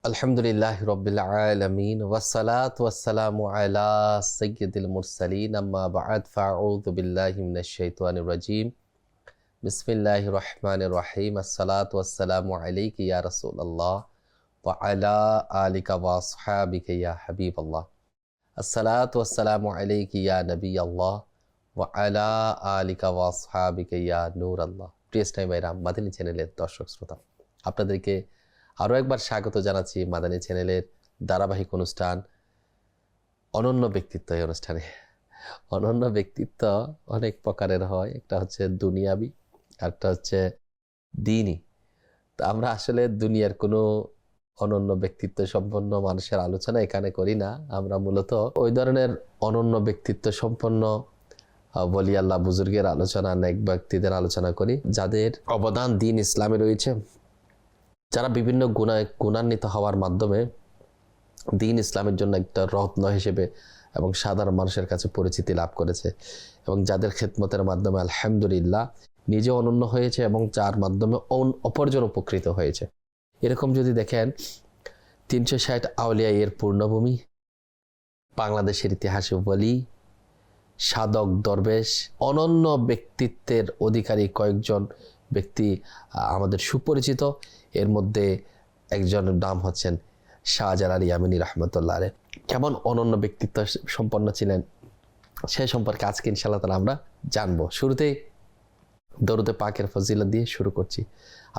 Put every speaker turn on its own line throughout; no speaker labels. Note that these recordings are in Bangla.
আলহামদুলিল্লাহ রব্বিল আলামিন ওয়াসসালাতু ওয়াসসালামু আলা সাইয়্যিদিল মুরসালিন আম্মা বা'দ ফাআউযু বিল্লাহি মিনাশ শাইতানির রাজীম বিসমিল্লাহির রহমানির রহিম আসসালাতু ওয়াসসালামু আলাইকা ইয়া রাসূলুল্লাহ ওয়া আলা আলিকা ওয়া আসহাবিকা ইয়া হাবিবাল্লাহ আসসালাতু ওয়াসসালামু আলাইকা ইয়া নবিয়াল্লাহ ওয়া আলা আলিকা ওয়া আসহাবিকা ইয়া নূরাল্লাহ। প্রিয় ইসলামী ভাইরা, মাদানী চ্যানেলের দর্শক শ্রোতা, আপনাদেরকে আরও একবার স্বাগত জানাচ্ছি মাদানী চ্যানেলের ধারাবাহিক অনুষ্ঠান অনন্য ব্যক্তিত্ব। এই অনুষ্ঠানে অনন্য ব্যক্তিত্ব অনেক প্রকারের হয়, একটা হচ্ছে দুনিয়াবি, আরেকটা হচ্ছে দিনই। তো আমরা আসলে দুনিয়ার কোনো অনন্য ব্যক্তিত্ব সম্পন্ন মানুষের আলোচনা এখানে করি না। আমরা মূলত ওই ধরনের অনন্য ব্যক্তিত্ব সম্পন্ন বলি আল্লাহ বুজুর্গের আলোচনা, নেক ব্যক্তিদের আলোচনা করি, যাদের অবদান দিন ইসলামে রয়েছে, যারা বিভিন্ন গুণান্বিত হওয়ার মাধ্যমে দিন ইসলামের জন্য একটা রত্ন হিসেবে এবং সাধারণ মানুষের কাছে পরিচিতি লাভ করেছে, এবং যাদের খেদমতের মাধ্যমে আলহামদুলিল্লাহ নিজে অনন্য হয়েছে এবং যার মাধ্যমে অপরজন উপকৃত হয়েছে। এরকম যদি দেখেন 360 আউলিয়া এর পূর্ণভূমি, বাংলাদেশের ইতিহাসে ওয়ালি, সাধক, দরবেশ, অনন্য ব্যক্তিত্বের অধিকারী কয়েকজন ব্যক্তি আমাদের সুপরিচিত। এর মধ্যে একজনের নাম হচ্ছেন শাহজালাল ইয়ামানী রহমতুল্লাহ আলাইহ। কেমন অনন্য ব্যক্তিত্ব সম্পন্ন ছিলেন সে সম্পর্কে আজকে ইনশাআল্লাহ তাআলা আমরা জানবো। শুরুতেই দরুদে পাকের ফজিলত দিয়ে শুরু করছি।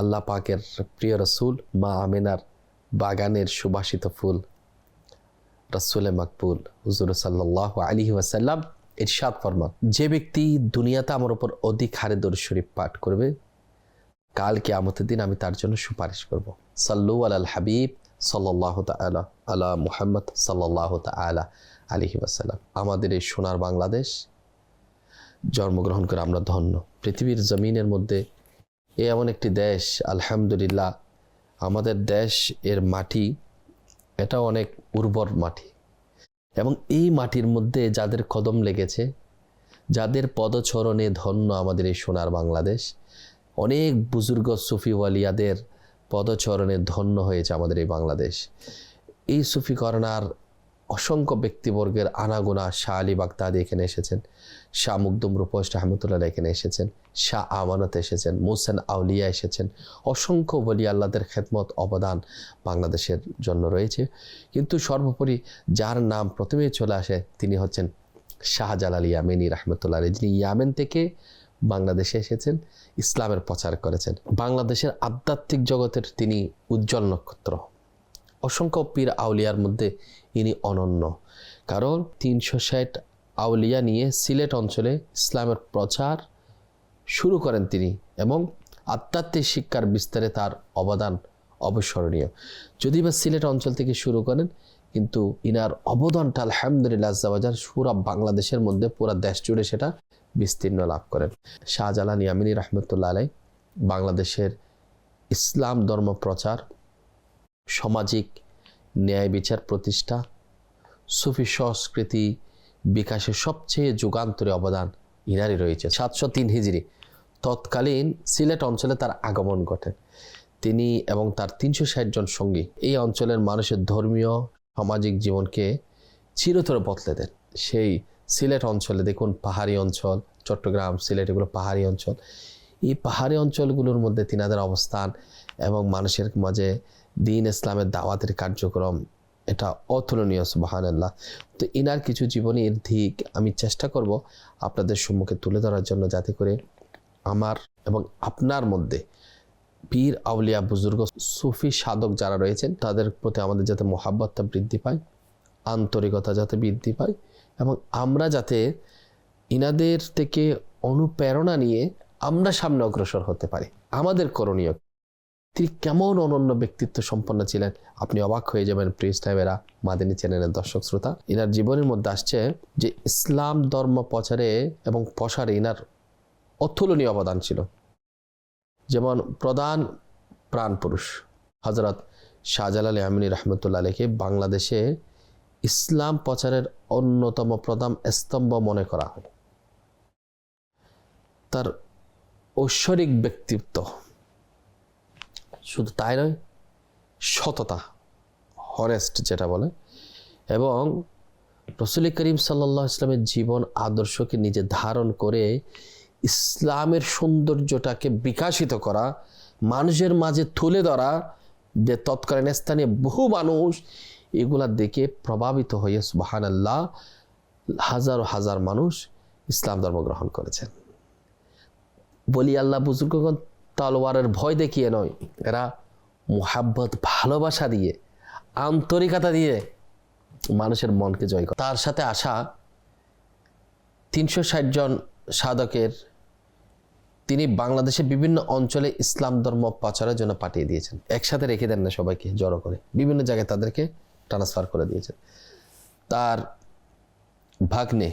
আল্লাহ পাকের প্রিয় রসুল মা আমিনার বাগানের সুবাসিত ফুল রসুলে মাকবুল হুজুর সাল্লাল্লাহু আলাইহি ওয়াসাল্লাম ইরশাদ ফরমান, যে ব্যক্তি দুনিয়াতে আমার উপর অধিক হারে দরুদ শরীফ পাঠ করবে, কাল কিয়ামতের দিন আমি তার জন্য সুপারিশ করব। সাল্লু আলাল হাবিব সাল্লাল্লাহু তাআলা আলা মুহাম্মদ সাল্লাল্লাহু তাআলা আলাইহি ওয়াসাল্লাম। আমাদের এই সোনার বাংলাদেশ জন্মগ্রহণ করে আমরা ধন্য। পৃথিবীর জমিনের মধ্যে এমন একটি দেশ, আলহামদুলিল্লাহ আমাদের দেশ এর মাটি, এটা অনেক উর্বর মাটি, এবং এই মাটির মধ্যে যাদের কদম লেগেছে, যাদের পদচরণে ধন্য আমাদের এই সোনার বাংলাদেশ, অনেক বুজুর্গ সুফি ওয়ালিয়াদের পদচরণে ধন্য হয়েছে আমাদের এই বাংলাদেশ। এই সুফি করণার অসংখ্য ব্যক্তিবর্গের আনাগোনা, শাহ আলী বাগদাদি এখানে এসেছেন, শাহ মুকদুম রূপস রহমতুল্লাহ এখানে এসেছেন, শাহ আমানত এসেছেন, মোহসেন আউলিয়া এসেছেন। অসংখ্য ওয়ালি আল্লাহদের খেদমত অবদান বাংলাদেশের জন্য রয়েছে। কিন্তু সর্বোপরি যার নাম প্রথমেই চলে আসে তিনি হচ্ছেন শাহজালাল ইয়ামানী রহমতুল্লাহ আলাইহ, যিনি ইয়ামেন থেকে বাংলাদেশে এসেছেন, ইসলামের প্রচার করেছেন। বাংলাদেশের আধ্যাত্মিক জগতের তিনি উজ্জ্বল নক্ষত্র। অসংখ্য পীর আউলিয়ার মধ্যে ইনি অনন্য, কারণ 360 আউলিয়া নিয়ে সিলেট অঞ্চলে ইসলামের প্রচার শুরু করেন তিনি, এবং আধ্যাত্মিক শিক্ষার বিস্তারে তার অবদান অবিস্মরণীয়। যদি বা সিলেট অঞ্চল থেকে শুরু করেন, কিন্তু ইনার অবদানটা আলহামদুলিল্লাহ আজ্জাওয়াজাল পুরা বাংলাদেশের মধ্যে, পুরা দেশ জুড়ে সেটা বিস্তীর্ণ লাভ করেন। শাহজালাল ইয়ামানী রহমতুল্লাহ আলাইহ বাংলাদেশের ইসলাম ধর্ম প্রচার, সামাজিক ন্যায় বিচার প্রতিষ্ঠা, সুফি সংস্কৃতি বিকাশে সবচেয়ে যুগান্তরী অবদান ইনারই রয়েছে। 703 হিজরি তৎকালীন সিলেট অঞ্চলে তার আগমন ঘটেন। তিনি এবং তার 360 জন সঙ্গী এই অঞ্চলের মানুষের ধর্মীয় সামাজিক জীবনকে চিরতরে বদলে দেন। সেই সিলেট অঞ্চলে দেখুন, পাহাড়ি অঞ্চল, চট্টগ্রাম, সিলেট, এগুলো পাহাড়ি অঞ্চল। এই পাহাড়ি অঞ্চলগুলোর মধ্যে তিনাদের অবস্থান এবং মানুষের মাঝে দিন ইসলামের দাওয়াতের কার্যক্রম, এটা অতুলনীয়। সুবহানাল্লাহ। তো ইনার কিছু জীবনীর দিক আমি চেষ্টা করব আপনাদের সম্মুখে তুলে ধরার জন্য, যাতে করে আমার এবং আপনার মধ্যে পীর আউলিয়া বুজুর্গ সুফি সাধক যারা রয়েছেন তাদের প্রতি আমাদের যাতে মহাব্বতটা বৃদ্ধি পায়, আন্তরিকতা যাতে বৃদ্ধি পায়, এবং আমরা যাতে ইনাদের থেকে অনুপ্রেরণা নিয়ে আমরা সামনে অগ্রসর হতে পারি। আমাদের করণীয়, তিনি কেমন অনন্য ব্যক্তিত্ব সম্পন্ন ছিলেন আপনি অবাক হয়ে যাবেন। প্রিয় ইসলামেরা, মাদানী চ্যানেলের দর্শক শ্রোতা, ইনার জীবনের মধ্যে আসছে যে ইসলাম ধর্ম প্রচারে এবং প্রসারে ইনার অতুলনীয় অবদান ছিল। যেমন প্রধান প্রাণ পুরুষ হযরত শাহজালাল ইয়ামানী রহমতুল্লাহ আলাইহকে বাংলাদেশে ইসলাম প্রচারের অন্যতম প্রধান স্তম্ভ মনে করা হয়। তার ঐশ্বরিক ব্যক্তিত্ব, শুধু তাই নয়, সততা, হনেস্ট যেটা বলে, এবং রসুল করিম সাল্লাল্লাহু আলাইহি ওয়াসাল্লামের জীবন আদর্শকে নিজে ধারণ করে ইসলামের সৌন্দর্যটাকে বিকাশিত করা, মানুষের মাঝে তুলে ধরা, যে তৎকালীন স্থানীয় বহু মানুষ এগুলা দেখে প্রভাবিত হয়ে সুবহানাল্লাহ হাজার হাজার মানুষ ইসলাম ধর্ম গ্রহণ করেছেন। বলি আল্লাহ বুজুর্গগণ তলোয়ারের ভয় দেখিয়ে নয়, এরা মুহাব্বত ভালোবাসা দিয়ে, আন্তরিকতা দিয়ে মানুষের মনকে জয় করে। তার সাথে আসা 360 জন সাধকের তিনি বাংলাদেশের বিভিন্ন অঞ্চলে ইসলাম ধর্ম প্রচারের জন্য পাঠিয়ে দিয়েছেন। একসাথে রেখে দেন না, সবাইকে জড়ো করে বিভিন্ন জায়গায় তাদেরকে ট্রান্সফার করে দিয়েছেন। তার ভাগ্নে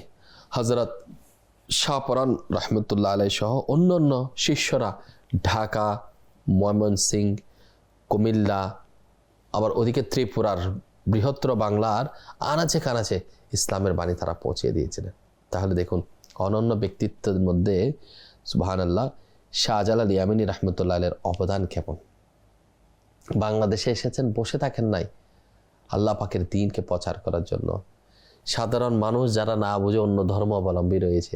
হযরত শাহপরান রহমতুল্লাহ আলাইহি সহ অন্যান্য শিষ্যরা ঢাকা, ময়মনসিংহ, কুমিল্লা, আবার ওদিকে ত্রিপুরার বৃহত্তর বাংলার আনাচে কানাচে ইসলামের বাণী তারা পৌঁছে দিয়েছিলেন। তাহলে দেখুন অনন্য ব্যক্তিত্বের মধ্যে সুবহানাল্লাহ শাহজালাল ইয়ামানী রহমতুল্লাহ আলাইহির অবদান কেমন। বাংলাদেশে এসেছেন, বসে থাকেন নাই, আল্লাহ পাকের দ্বীনকে প্রচার করার জন্য। সাধারণ মানুষ যারা না বুঝে অন্য ধর্মাবলম্বী রয়েছে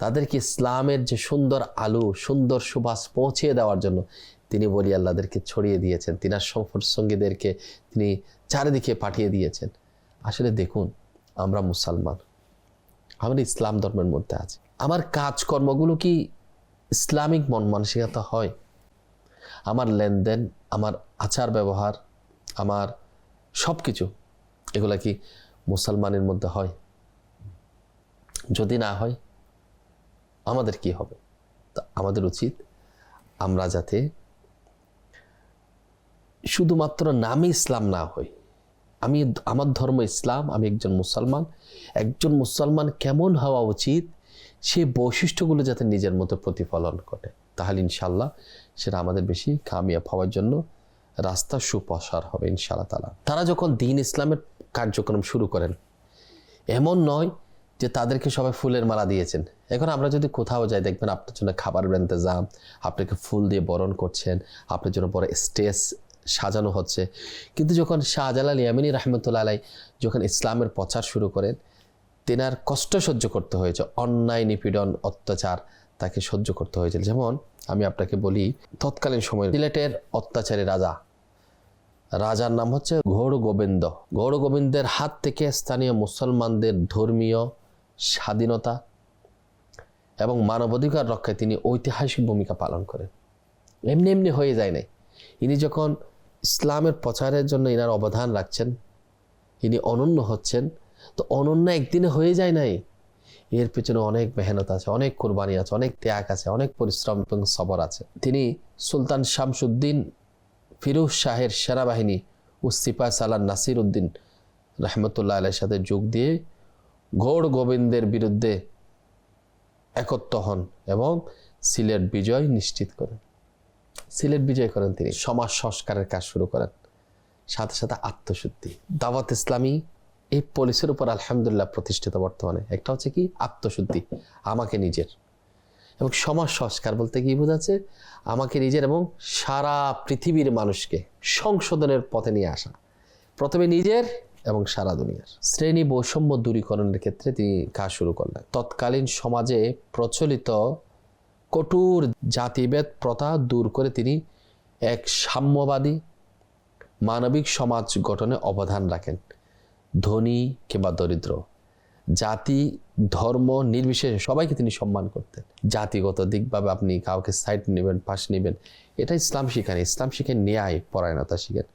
তাদেরকে ইসলামের যে সুন্দর আলো, সুন্দর সুবাস পৌঁছিয়ে দেওয়ার জন্য তিনি বলি আল্লাহদেরকে ছড়িয়ে দিয়েছেন, তিনার সঙ্গীদেরকে তিনি চারিদিকে পাঠিয়ে দিয়েছেন। আসলে দেখুন আমরা মুসলমান, আমরা ইসলাম ধর্মের মধ্যে আছি, আমার কাজকর্মগুলো কি ইসলামিক মন মানসিকতা হয়? আমার লেনদেন, আমার আচার ব্যবহার, আমার সব কিছু এগুলা কি মুসলমানের মধ্যে হয়? যদি না হয় আমাদের কি হবে? তা আমাদের উচিত আমরা যাতে শুধুমাত্র নামে ইসলাম না হই, আমার ধর্ম ইসলাম, আমি একজন মুসলমান, একজন মুসলমান কেমন হওয়া উচিত সে বৈশিষ্ট্যগুলো যাতে নিজের মতো প্রতিফলন করে, তাহলে ইনশাল্লাহ সেটা আমাদের বেশি কামিয়াব হওয়ার জন্য রাস্তা সুপ্রসার হবে ইনশাআল্লাহ তাআলা। তারা যখন দ্বীন ইসলামের কার্যক্রম শুরু করেন, এমন নয় যে তাদেরকে সবাই ফুলের মালা দিয়েছেন। এখন আমরা যদি কোথাও যাই দেখবেন আপনার জন্য খাবারের ইন্তজাম, আপনাকে ফুল দিয়ে বরণ করছেন, আপনার জন্য বড় স্টেজ সাজানো হচ্ছে। কিন্তু যখন শাহজালাল ইয়ামানী রহমতুল্লাহ আলাইহি যখন ইসলামের প্রচার শুরু করেন, তেনার কষ্ট সহ্য করতে হয়েছে, অন্যায় নিপীড়ন অত্যাচার তাকে সহ্য করতে হয়েছিল। যেমন আমি আপনাকে বলি, তৎকালীন সময়ে সিলেটের অত্যাচারী রাজার নাম হচ্ছে গৌড় গোবিন্দ। গৌড় গোবিন্দের হাত থেকে স্থানীয় মুসলমানদের ধর্মীয় স্বাধীনতা এবং মানবাধিকার রক্ষায় তিনি ঐতিহাসিক ভূমিকা পালন করেন। এমনি এমনি হয়ে যায় নাই। ইনি যখন ইসলামের প্রচারের জন্য ইনার অবদান রাখছেন, ইনি অনন্য হচ্ছেন, তো অনন্য একদিনে হয়ে যায় নাই, এর পেছনে অনেক মেহনত আছে, অনেক কোরবানি আছে, অনেক ত্যাগ আছে, অনেক পরিশ্রম এবং সবর আছে। তিনি সুলতান শামসুদ্দিন ফিরোজ শাহের সেনাবাহিনী ও সিপাহ সালার নাসির উদ্দিন রহমতুল্লাহ আলাইহির সাথে যোগ দিয়ে গৌড় গোবিন্দের বিরুদ্ধে একত্র হন এবং সিলেট বিজয় নিশ্চিত করেন। সিলেট বিজয় করেন তিনি, সমাজ সংস্কারের কাজ শুরু করেন, সাথে সাথে আত্মশুদ্ধি। দাওয়াত ইসলামী এই পলিসির উপর আলহামদুলিল্লাহ প্রতিষ্ঠিত বর্তমানে। একটা হচ্ছে কি আত্মশুদ্ধি, আমাকে নিজের, এবং সমাজ সংস্কার বলতে কি বোঝাচ্ছে, আমাকে নিজের এবং সারা পৃথিবীর মানুষকে সংশোধনের পথে নিয়ে আসা, প্রথমে নিজের এবং সারা দুনিয়ার। শ্রেণী বৈষম্য দূরীকরণের ক্ষেত্রে তিনি কাজ শুরু করলেন। তৎকালীন সমাজে প্রচলিত কঠোর জাতিভেদ প্রথা দূর করে তিনি এক সাম্যবাদী মানবিক সমাজ গঠনে অবদান রাখেন। ধনী কিংবা দরিদ্র, জাতি ধর্ম নির্বিশেষে সবাইকে তিনি সম্মান করতেন। জাতিগত দিকভাবে আপনি কাউকে সাইড নেবেন, পাশ নেবেন, এটা ইসলাম শিখায়। ইসলাম শিখে ন্যায় পরায়ণতা শিখেন,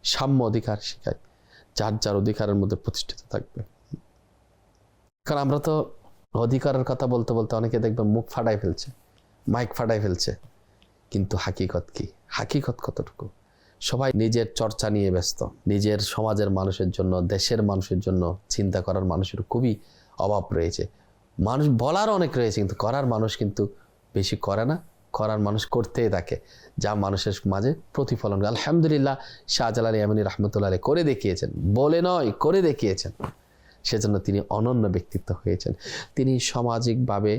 সাম্য অধিকার শিখায়, যার যার অধিকারের মধ্যে প্রতিষ্ঠিত থাকবে। কারণ আমরা তো অধিকারের কথা বলতে বলতে অনেকে দেখবেন মুখ ফাটাই ফেলছে, মাইক ফাটাই ফেলছে, কিন্তু হাকিকত কি? হাকিকত কতটুকু? সবাই নিজের চর্চা নিয়ে ব্যস্ত, নিজের সমাজের মানুষের জন্য, দেশের মানুষের জন্য চিন্তা করার মানুষের খুবই অভাব রয়েছে। মানুষ বলার অনেক রয়েছে, কিন্তু করার মানুষ কিন্তু বেশি করে না। করার মানুষ করতেই থাকে, যা মানুষের মাঝে প্রতিফলন। আলহামদুলিল্লাহ শাহজালাল ইয়ামানী রহমতুল্লাহ আলাইহি করে দেখিয়েছেন, বলে নয় করে দেখিয়েছেন। সেজন্য তিনি অনন্য ব্যক্তিত্ব হয়েছেন। তিনি সামাজিকভাবে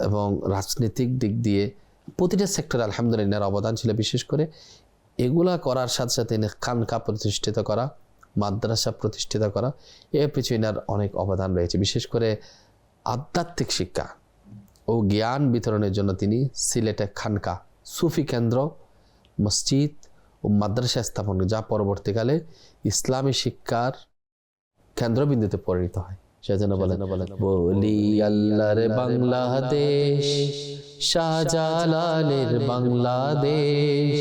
এবং রাজনৈতিক দিক দিয়ে প্রতিটা সেক্টরে আলহামদুলিল্লাহ অবদান ছিল। বিশেষ করে এগুলা করার সাথে সাথে খানকা প্রতিষ্ঠিত করা, মাদ্রাসা প্রতিষ্ঠিত করা, এর পিছনে অনেক অবদান রয়েছে। বিশেষ করে আধ্যাত্মিক শিক্ষা ও জ্ঞান বিতরণের জন্য তিনি সিলেটে খানকা, সুফি কেন্দ্র, মসজিদ ও মাদ্রাসা স্থাপন, যা পরবর্তীকালে ইসলামী শিক্ষার কেন্দ্রবিন্দুতে পরিণত হয়। সেজন্য বলেন, বলি আল্লাহর বাংলাদেশ, শাহজালালের বাংলাদেশ,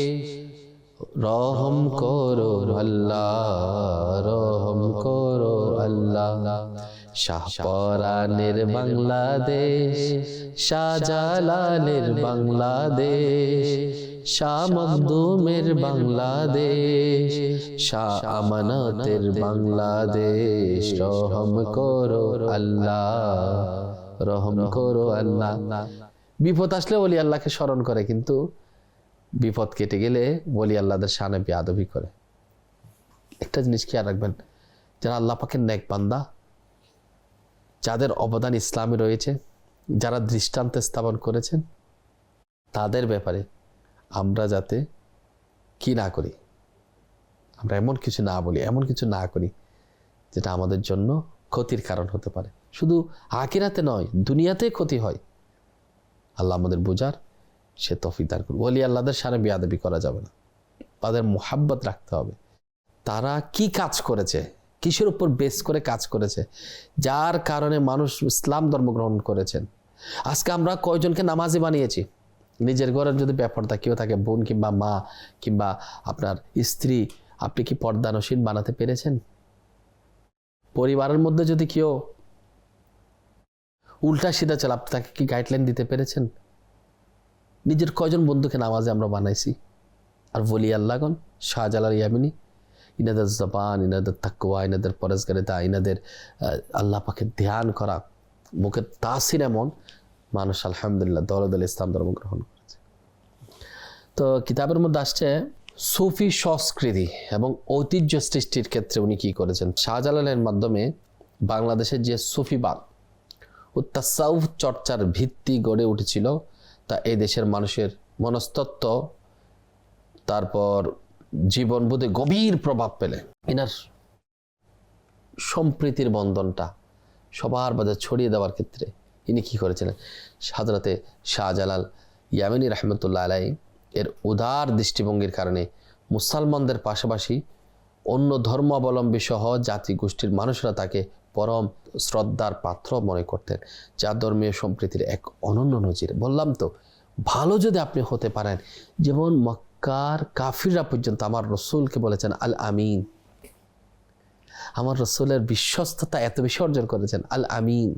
রহম করো আল্লাহ, রহম করো আল্লাহ, শাহপরানের বাংলাদেশ, শাহজালালের বাংলাদেশ, শাহ মখদুমের বাংলাদেশ, শাহ আমানতের বাংলাদেশ, রহম করো আল্লাহ, রহম করো আল্লাহ। বিপদ আসলে ওলি আল্লাহকে স্মরণ করে, কিন্তু বিপদ কেটে গেলে ওলি আল্লাহদের শানে বেয়াদবি করে। একটা জিনিস খেয়াল রাখবেন, যারা আল্লাহ পাকের নেক বান্দা, যাদের অবদান ইসলামে রয়েছে, যারা দৃষ্টান্ত স্থাপন করেছেন, তাদের ব্যাপারে আমরা যাতে কি না করি, আমরা এমন কিছু না বলি, এমন কিছু না করি যেটা আমাদের জন্য ক্ষতির কারণ হতে পারে। শুধু আখিরাতে নয়, দুনিয়াতে ক্ষতি হয়। আল্লাহ আমাদের বোঝার সে তৌফিক দান করুন। ওলি আল্লাহদের সামনে বেয়াদবি করা যাবে না, তাদের মুহাব্বত রাখতে হবে। তারা কি কাজ করেছে, কিসের উপর বেস করে কাজ করেছে, যার কারণে মানুষ ইসলাম ধর্ম গ্রহণ করেছেন। আজকে আমরা কয়জনকে নামাজি বানিয়েছি? নিজের ঘরের যদি বেপরদা কেউ থাকে, বোন কিংবা মা কিংবা আপনার স্ত্রী, আপনি কি পর্দানসীন বানাতে পেরেছেন? পরিবারের মধ্যে যদি কেউ উল্টা সিধা চলে, আপনি তাকে কি গাইডলাইন দিতে পেরেছেন? নিজের কয়জন বন্ধুকে নামাজে আমরা বানাইছি? আর বলি আল্লাহগণ, শাহজালাল ইয়ামিনী, ইনাদের জবান, ইনাদের তাকওয়া, ইনাদের পরেজগারিতা, ইনাদের আল্লাহ পাকে ধ্যান করা, মুখের তাসির এমন মানুষ আলহামদুলিল্লাহ দৌলতুল ইসলাম ধর্ম গ্রহণ করেছে। তো কিতাবের মধ্যে আসছে সুফি সংস্কৃতি এবং ঐতিহ্য সৃষ্টির ক্ষেত্রে উনি কি করেছেন। শাহজালালের মাধ্যমে বাংলাদেশের যে সুফিবাদ ও তাসাউফ চর্চার ভিত্তি গড়ে উঠেছিল, তা এই দেশের মানুষের মনস্তত্ত্ব, তারপর জীবনবোধে গভীর প্রভাব পেলে এনার সম্প্রীতির বন্ধনটা সবার মাঝে ছড়িয়ে দেওয়ার ক্ষেত্রে ইনি কি করেছিলেন। হযরতে শাহজালাল ইয়ামিনী রহমতুল্লাহ আলাই এর উদার দৃষ্টিভঙ্গির কারণে মুসলমানদের পাশাপাশি অন্য ধর্মাবলম্বী সহ জাতি গোষ্ঠীর মানুষরা তাকে পরম শ্রদ্ধার পাত্র মনে করতেন, যা ধর্মীয় সম্প্রীতির এক অনন্য নজির। বললাম তো, ভালো যদি আপনি হতে পারেন, যেমন মক্কার কাফিররা পর্যন্ত আমার রসুলকে বলেছেন আল আমিন, আমার রসুলের বিশ্বস্ততা এত বেশি অর্জন করেছেন, আল আমিন,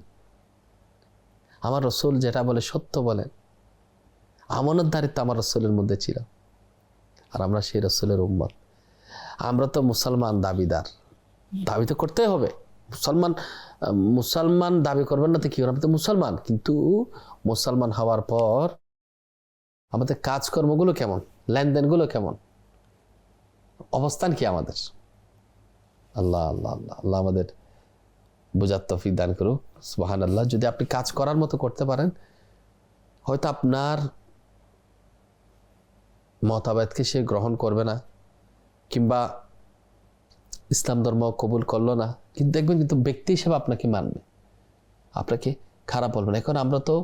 আমার রসুল যেটা বলে সত্য বলেন। আমানতদারিত্ব আমার রসুলের মধ্যে ছিল, আর আমরা সেই রসুলের উম্মত। আমরা তো মুসলমান দাবিদার, দাবি তো করতে হবে। মুসলমান দাবি করবেন না তো কি করবেন? তো মুসলমান, কিন্তু মুসলমান হওয়ার পর আমাদের কাজকর্মগুলো কেমন, লেনদেনগুলো কেমন, অবস্থান কি আমাদের? আল্লাহ আল্লাহ আল্লাহ আল্লাহ আমাদের বোঝার তৌফিক দান করুক। সুবহানাল্লাহ। যদি আপনি কাজ করার মতো করতে পারেন, হয়তো আপনার মতামতকে সে গ্রহণ করবে না, কিংবা ইসলাম ধর্ম কবুল করলো না, কিন্তু দেখবেন কিন্তু ব্যক্তি হিসেবে আপনাকে মানবে, আপনাকে খারাপ বলবে না। এখন আমরা তো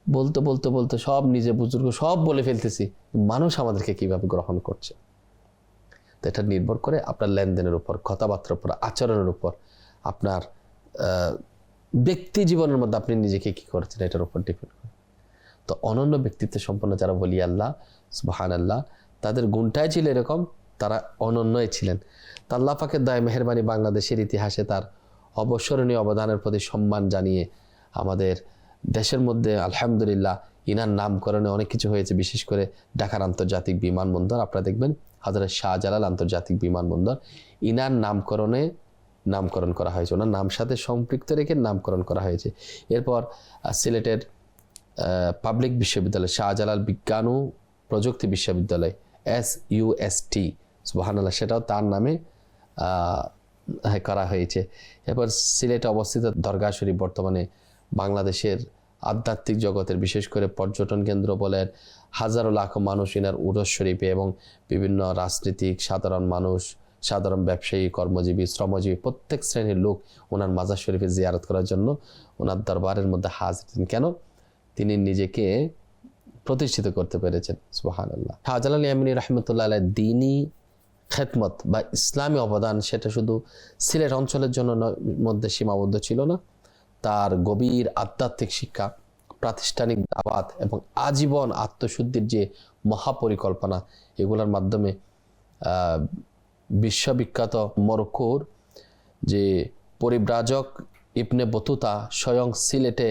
বলতে বলতে বলতে সব নিজে বুজুর্গ সব বলে ফেলতেছি, মানুষ আমাদেরকে কিভাবে গ্রহণ করছে। তো এটা নির্ভর করে আপনার লেনদেনের উপর, কথাবার্তার উপর, আচরণের উপর, আপনার ব্যক্তি জীবনের মধ্যে আপনি নিজেকে কি করছেন, এটার উপর ডিপেন্ড করে। তো অনন্য ব্যক্তিত্ব সম্পন্ন যারা বলি আল্লাহ, সুবহানাল্লাহ, তাদের গুণটাই ছিল এরকম, তারা অনন্যই ছিলেন। তা আল্লাহ পাকের দয়া মেহেরবানি বাংলাদেশের ইতিহাসে তার অবসরণীয় অবদানের প্রতি সম্মান জানিয়ে আমাদের দেশের মধ্যে আলহামদুলিল্লাহ ইনার নামকরণে অনেক কিছু হয়েছে। বিশেষ করে ঢাকার আন্তর্জাতিক বিমানবন্দর, আপনারা দেখবেন হযরত শাহজালাল আন্তর্জাতিক বিমানবন্দর ইনার নামকরণ করা হয়েছে, ওনার নাম সাথে সম্পৃক্ত রেখে নামকরণ করা হয়েছে। এরপর সিলেটের পাবলিক বিশ্ববিদ্যালয়, শাহজালাল বিজ্ঞান ও প্রযুক্তি বিশ্ববিদ্যালয়, SUST, সুবহানাল্লাহ, সেটাও তার নামে করা হয়েছে। এরপর সিলেটে অবস্থিত দরগা শরীফ বর্তমানে বাংলাদেশের আধ্যাত্মিক জগতের, বিশেষ করে পর্যটন কেন্দ্র বলেন, হাজারো লাখো মানুষ ইনার উরস শরীফে এবং বিভিন্ন রাজনীতিক, সাধারণ মানুষ, সাধারণ ব্যবসায়ী, কর্মজীবী, শ্রমজীবী প্রত্যেক শ্রেণীর লোক ওনার মাজার শরীফে জিয়ারত করার জন্য ওনার দরবারের মধ্যে হাজির। কেন? তিনি নিজেকে প্রতিষ্ঠিত করতে পেরেছেন। সুবহানাল্লাহ। শাহজালাল ইয়ামানী রাহমাতুল্লাহ আলাইহি দ্বীনি খেদমত বা ইসলামী অবদান সেটা শুধু সিলেট অঞ্চলের জন্য মধ্যে সীমাবদ্ধ ছিল না। তার গভীর আধ্যাত্মিক শিক্ষা, প্রাতিষ্ঠানিক দাওয়াত এবং আজীবন আত্মশুদ্ধির যে মহাপরিকল্পনা, এগুলোর মাধ্যমে বিশ্ববিখ্যাত মরক্কোর যে পরিব্রাজক ইবনে বতুতা স্বয়ং সিলেটে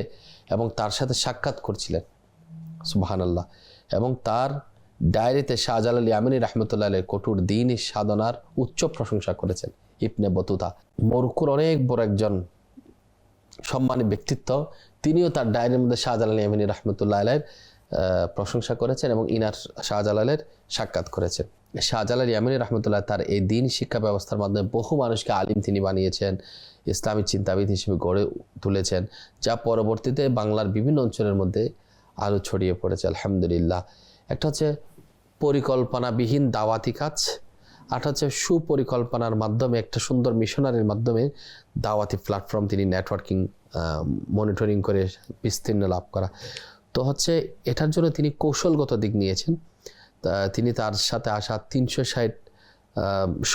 এবং তার সাথে সাক্ষাৎ করছিলেন। সুবহানাল্লাহ। এবং তার ডায়েরিতে শাহজালাল ইয়ামানী রাহমাতুল্লাহ আলাইহি কঠোর দ্বীনি সাধনার উচ্চ প্রশংসা করেছেন। ইবনে বতুতা মরক্কোর অনেক বড় একজন সম্মানী ব্যক্তিত্ব, তিনিও তার ডায়েরির মধ্যে শাহজালাল ইয়ামানী রাহমাতুল্লাহ আলাইহির প্রশংসা করেছেন এবং ইনার শাহজালালের সাক্ষাৎ করেছেন। শাহজালাল ইয়ামানী রাহমাতুল্লাহ তার এই দ্বীন শিক্ষা ব্যবস্থার মাধ্যমে বহু মানুষকে আলিম তিনি বানিয়েছেন, ইসলামী চিন্তাবিদ হিসেবে গড়ে তুলেছেন, যা পরবর্তীতে বাংলার বিভিন্ন অঞ্চলের মধ্যে আলো ছড়িয়ে পড়েছে। আলহামদুলিল্লাহ। একটা হচ্ছে পরিকল্পনাবিহীন দাওয়াতি কাজ, আর হচ্ছে সুপরিকল্পনার মাধ্যমে একটা সুন্দর মিশনারির মাধ্যমে দাওয়াতি প্ল্যাটফর্ম তিনি নেটওয়ার্কিং মনিটরিং করে বিস্তীর্ণ লাভ করা। তো হচ্ছে এটার জন্য তিনি কৌশলগত দিক নিয়েছেন। তিনি তার সাথে আসা 360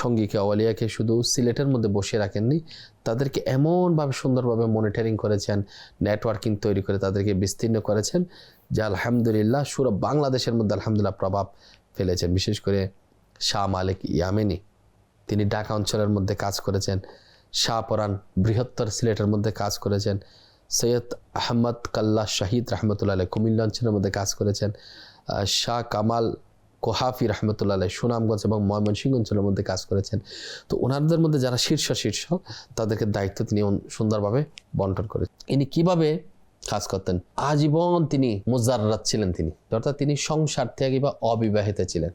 সঙ্গীকে, আওয়ালিয়াকে শুধু সিলেটের মধ্যে বসিয়ে রাখেননি, তাদেরকে এমনভাবে সুন্দরভাবে মনিটরিং করেছেন, নেটওয়ার্কিং তৈরি করে তাদেরকে বিস্তীর্ণ করেছেন, যা আলহামদুলিল্লাহ সুরা বাংলাদেশের মধ্যে আলহামদুলিল্লাহ প্রভাব ফেলেছেন। বিশেষ করে শাহ মালিক ইয়ামানী তিনি ঢাকা অঞ্চলের মধ্যে কাজ করেছেন, শাহপরান বৃহত্তর সিলেটের মধ্যে কাজ করেছেন, সৈয়দ আহমদ কাল্লা শাহিদ রাহমাতুল্লাহ আলাইহি কুমিল্লা অঞ্চলের মধ্যে কাজ করেছেন, শাহ কামাল কোহাফি রাহমাতুল্লাহ আলাইহি সুনামগঞ্জ এবং ময়মনসিংহ অঞ্চলের মধ্যে কাজ করেছেন। তো ওনাদের মধ্যে যারা শীর্ষ তাদেরকে দায়িত্ব তিনি সুন্দরভাবে বন্টন করেছেন। ইনি কিভাবে কাজ করতেন? আজীবন তিনি মুজাররাত ছিলেন, তিনি অর্থাৎ তিনি সংসার ত্যাগী বা অবিবাহিত ছিলেন।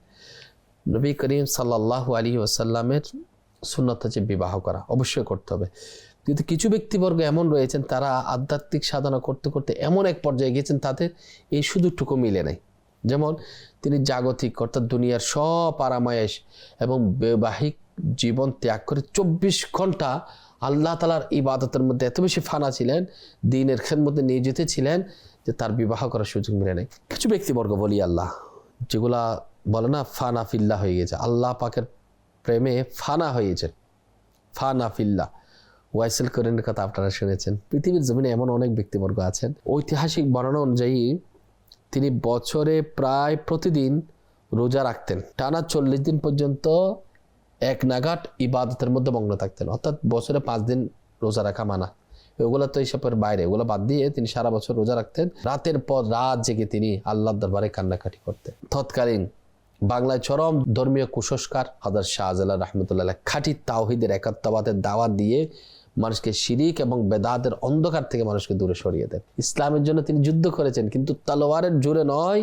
নবী করিম সাল্লাল্লাহু আলাইহি ওয়াসাল্লামের সুন্নত হচ্ছে বিবাহ করা, অবশ্যই করতে হবে। কিন্তু কিছু ব্যক্তিবর্গ এমন রয়েছেন, তারা আধ্যাত্মিক সাধনা করতে করতে এমন এক পর্যায়ে গিয়েছেন তাদের এই সুযোগটুকু মিলে নাই। যেমন তিনি জাগতিক অর্থাৎ দুনিয়ার সব আরামায়েশ এবং বৈবাহিক জীবন ত্যাগ করে 24 ঘন্টা আল্লাহ তাআলার ইবাদতের মধ্যে এত বেশি ফানা ছিলেন, দ্বীনের খেদমতে নিয়োজিত ছিলেন যে তার বিবাহ করার সুযোগ মিলে নাই। কিছু ব্যক্তিবর্গ বলি আল্লাহ, যেগুলা বলে না ফানা ফিল্লাহ হয়ে গেছে, আল্লাহ পাকের প্রেমে ফানা হয়েছে, ফানা ফিল্লাহ। ওয়াইসিল করিনের কথা আপনারা শুনেছেন। পৃথিবীর জমিনে এমন অনেক ব্যক্তিবর্গ আছেন, ঐতিহাসিক বর্ণনা অনুযায়ী তিনি বছরে প্রায় প্রতিদিন রোজা রাখতেন, টানা 40 দিন পর্যন্ত এক নাগাট ইবাদতের মধ্যে মগ্ন থাকতেন। অর্থাৎ বছরে 5 দিন রোজা রাখা মানা, ওগুলো তো হিসাবের বাইরে, ওগুলো বাদ দিয়ে তিনি সারা বছর রোজা রাখতেন। রাতের পর রাত জেগে তিনি আল্লাহর দরবারে কান্নাকাটি করতেন। তৎকালীন বাংলায় চরম ধর্মীয় কুসংস্কার হযরত শাহজালাল রাহমাতুল্লাহ আলাইহি খাঁটি তাওহীদের একাত্মবাদের দাওয়াত দিয়ে মানুষকে শিরিক এবং বেদাতের অন্ধকার থেকে মানুষকে দূরে সরিয়ে দেন। ইসলামের জন্য তিনি যুদ্ধ করেছেন, কিন্তু তলোয়ারের জোরে নয়,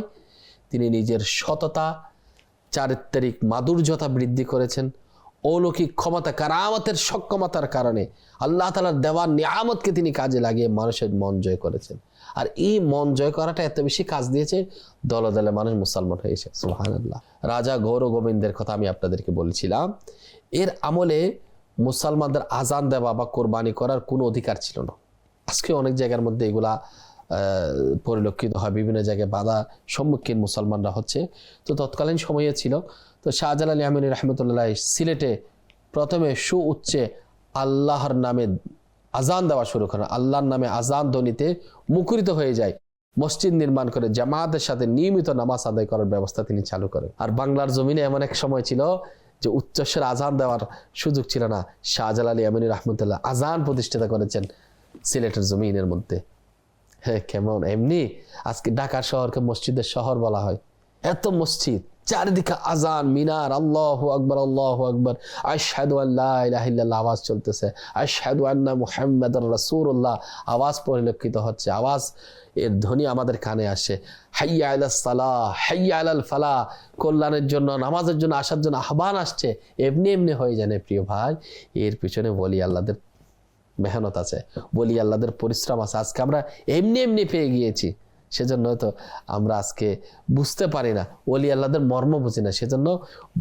তিনি নিজের সততা, চারিত্রিক মাধুর্যতা বৃদ্ধি করেছেন। অলৌকিক ক্ষমতা, কারামতের সক্ষমতার কারণে আল্লাহ তাআলার দেওয়া নিয়ামতকে তিনি কাজে লাগিয়ে মানুষের মন জয় করেছেন। আর এই মন জয় করাটা এত বেশি কাজ দিয়েছে, দলে দলে মানুষ মুসলমান হয়েছে। সুবহানাল্লাহ। রাজা গৌর গোবিন্দের কথা আমি আপনাদেরকে বলেছিলাম, এর আমলে মুসলমানদের আজান দেওয়া বা কোরবানি করার কোনো অধিকার ছিল না। আজকে অনেক জায়গার মধ্যে এগুলা পরিলক্ষিত হয়, বিভিন্ন জায়গায় বাধা সম্মুখীন মুসলমানরা হচ্ছে। তো তৎকালীন সময়ে ছিল। তো শাহজালাল ইয়ামানী রাহমাতুল্লাহ সিলেটে প্রথমে সুউচ্চে আল্লাহর নামে আজান দেওয়া শুরু করেন। আল্লাহর নামে আজান ধ্বনিতে মুখরিত হয়ে যায়। মসজিদ নির্মাণ করে জামাতের সাথে নিয়মিত নামাজ আদায় করার ব্যবস্থা তিনি চালু করেন। আর বাংলার জমিনে এমন এক সময় ছিল যে উচ্চস্বরে আজান দেওয়ার সুযোগ ছিল না। শাহজালাল ইয়ামানী রাহমাতুল্লাহ আজান প্রতিষ্ঠিত করেছেন সিলেটের জমিনের মধ্যে। হ্যাঁ, কেমন এমনি আজকে ঢাকা শহরকে মসজিদের শহর বলা হয়, এত মসজিদ, চারিদিকে আজান, মিনার, আল্লাহু আকবার, আল্লাহু আকবার, আশহাদু আল্লা ইলাহা ইল্লাল্লাহ আওয়াজ চলতেছে, আশহাদু আন্না মুহাম্মাদুর রাসূলুল্লাহ আওয়াজ পরিলক্ষিত হচ্ছে, আওয়াজ এর ধ্বনি আমাদের কানে আসে। হাইয়া আলাস সালাহ, হাইয়া আলাল ফালাহ, কল্যাণের জন্য, নামাজের জন্য আসার জন্য আহ্বান আসছে। এমনি এমনি হয়ে যায় না প্রিয় ভাই, এর পিছনে বলি আল্লাহদের মেহনত আছে, বলি আল্লাহদের পরিশ্রম আছে। আজকে আমরা এমনি এমনি পেয়ে গিয়েছি, সেজন্য তো আমরা আজকে বুঝতে পারি না, ওলি আল্লাহদের মর্ম বুঝি না। সেজন্য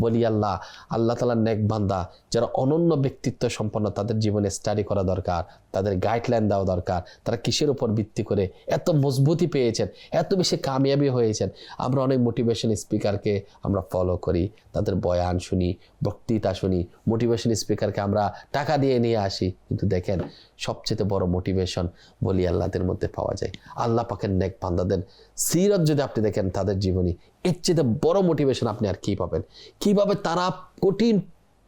বলি আল্লাহ, আল্লাহ তাআলার নেক বান্দা যারা অনন্য ব্যক্তিত্ব সম্পন্ন, তাদের জীবনে স্টাডি করা দরকার, তাদের গাইডলাইন দেওয়া দরকার। তারা কিসের উপর ভিত্তি করে এত মজবুতি পেয়েছেন, এত বেশি কামিয়াবি হয়েছেন। আমরা অনেক মোটিভেশন স্পিকারকে আমরা ফলো করি, তাদের বয়ান শুনি, বক্তৃতা শুনি, মোটিভেশন স্পিকারকে আমরা টাকা দিয়ে নিয়ে আসি, কিন্তু দেখেন সবচেয়ে বড় মোটিভেশন বলি আল্লাহদের মধ্যে পাওয়া যায়। আল্লাহ পাকের নেক বান্দাদের সিরাত যদি আপনি দেখেন, তাদের জীবনী, এর চেয়ে বড় মোটিভেশন আপনি আর কি পাবেন? কিভাবে তারা কঠিন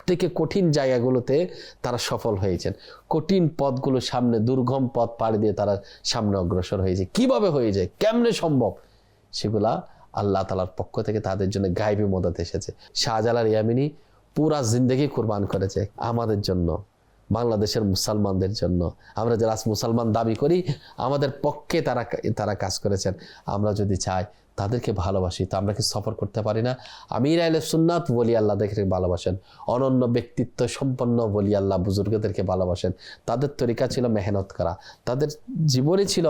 থেকে কঠিন জায়গাগুলোতে তারা সফল হয়েছেন, কঠিন পথগুলো সামনে, দুর্গম পথ পাড়ি দিয়ে তারা সামনে অগ্রসর হয়েছে, কিভাবে হয়ে যায়, কেমনে সম্ভব, সেগুলা আল্লাহ তাআলার পক্ষ থেকে তাদের জন্য গায়বী মদত এসেছে। শাহজালাল ইয়ামিনী পুরা জিন্দগি কুরবান করেছে আমাদের জন্য, বাংলাদেশের মুসলমানদের জন্য। আমরা যারা মুসলমান দাবি করি, আমাদের পক্ষে তারা কাজ করেছেন। আমরা যদি চাই তাদেরকে ভালোবাসি, তো আমরা কি সফর করতে পারি না? আমির আহলে সুন্নাত ওলি আল্লাহদেরকে ভালোবাসেন, অনন্য ব্যক্তিত্ব সম্পন্ন ওলি আল্লাহ বুজুর্গদেরকে ভালোবাসেন। তাদের তরিকা ছিল মেহনত করা, তাদের জীবনে ছিল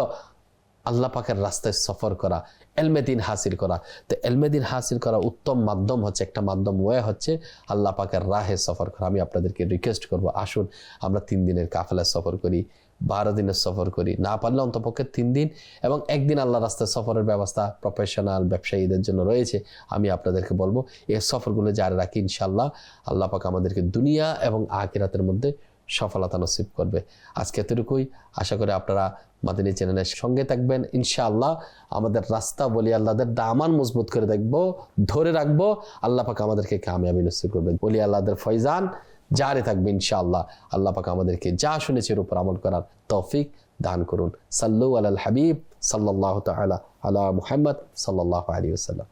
আল্লাহ পাকের রাস্তায় সফর করা, এলমে দ্বীন হাসিল করা। তো এলমে দ্বীন হাসিল করা উত্তম মাধ্যম হচ্ছে, একটা মাধ্যম ওয়ে হচ্ছে আল্লাহ পাকের রাহে সফর করা। আমি আপনাদেরকে রিকোয়েস্ট করব, আসুন আমরা 3 দিনের কাফেলায় সফর করি, 12 দিনের সফর করি, না পারলে অন্তপক্ষে 3 দিন এবং 1 দিন আল্লাহ রাস্তায় সফরের ব্যবস্থা প্রফেশনাল ব্যবসায়ীদের জন্য রয়েছে। আমি আপনাদেরকে বলবো এই সফরগুলো জারি রাখি, ইনশাআল্লাহ আল্লাহ পাক আমাদেরকে দুনিয়া এবং আখিরাতের মধ্যে সফলতা নসিব করবে। আজকে এতটুকুই, আশা করি আপনারা মাদানী চ্যানেলের সঙ্গে থাকবেন। ইনশাআল্লাহ আমাদের রাস্তা বলি আল্লাহদের দামান মজবুত করে দেখবো, ধরে রাখবো, আল্লাহ পাক আমাদেরকে কামিয়াবি নসিব করবেন। বলি আল্লাহদের ফয়জান জারি থাকবে ইনশাআল্লাহ। আল্লাহ পাক আমাদেরকে যা শুনেছে এর উপর আমল করার তৌফিক দান করুন। সাল্লু আলাল হাবিব সাল্লাল্লাহু তাআলা আলা মুহাম্মদ সাল্লাল্লাহু আলাইহি ওয়াসাল্লাম।